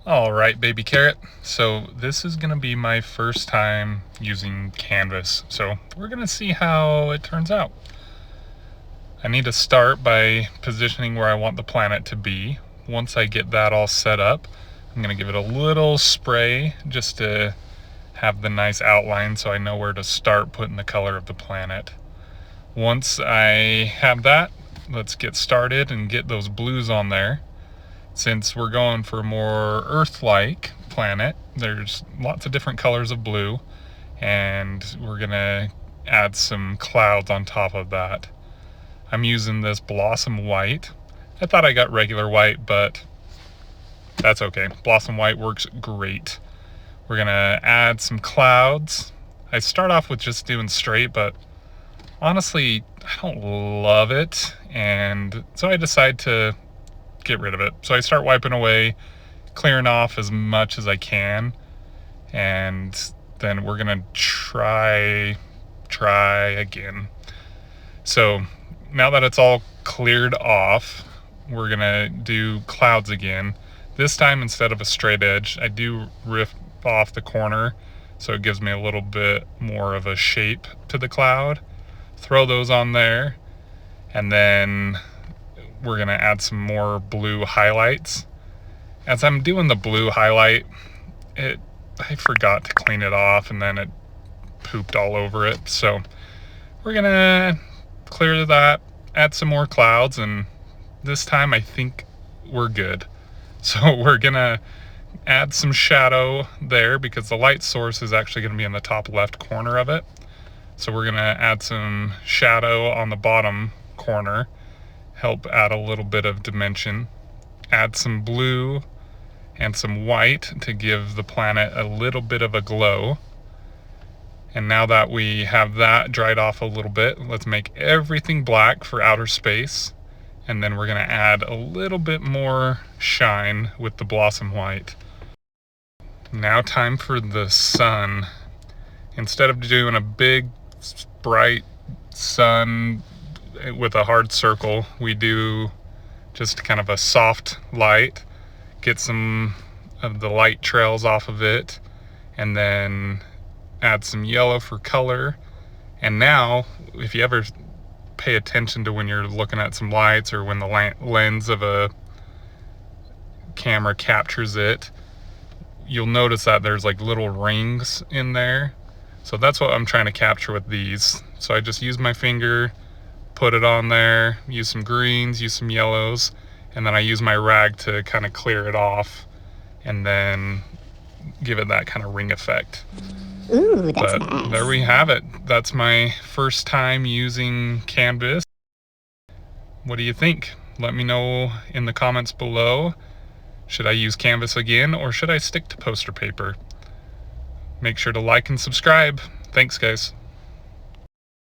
All right, baby carrot. So this is gonna be my first time using Canvas. So we're gonna see how it turns out. I need to start by positioning where I want the planet to be. Once I get that all set up, I'm gonna give it a little spray just to have the nice outline so I know where to start putting the color of the planet. Once I have that, let's get started and get those blues on there. Since we're going for a more Earth-like planet, there's lots of different colors of blue, and we're gonna add some clouds on top of that. I'm using this Blossom White. I thought I got regular white, but that's okay. Blossom White works great. We're gonna add some clouds. I start off with just doing straight, but honestly, I don't love it, and so I decide to get rid of it. So I start wiping away, clearing off as much as I can, and then we're gonna try again. So now that it's all cleared off, we're gonna do clouds again. This time, instead of a straight edge, I do riff off the corner so it gives me a little bit more of a shape to the cloud. Throw those on there, and then we're gonna add some more blue highlights. As I'm doing the blue highlight, I forgot to clean it off and then it pooped all over it. So we're gonna clear that, add some more clouds, and this time I think we're good. So we're gonna add some shadow there because the light source is actually gonna be in the top left corner of it. So we're gonna add some shadow on the bottom corner, help add a little bit of dimension. Add some blue and some white to give the planet a little bit of a glow. And now that we have that dried off a little bit, let's make everything black for outer space. And then we're gonna add a little bit more shine with the Blossom White. Now time for the sun. Instead of doing a big bright sun with a hard circle, we do just kind of a soft light, get some of the light trails off of it, and then add some yellow for color. And now, if you ever pay attention to when you're looking at some lights or when the lens of a camera captures it, you'll notice that there's like little rings in there. So that's what I'm trying to capture with these. So I just use my finger, put it on there, use some greens, use some yellows, and then I use my rag to kind of clear it off and then give it that kind of ring effect. Ooh, that's nice. There we have it. That's my first time using Canvas. What do you think? Let me know in the comments below. Should I use Canvas again, or should I stick to poster paper? Make sure to like and subscribe. Thanks, guys.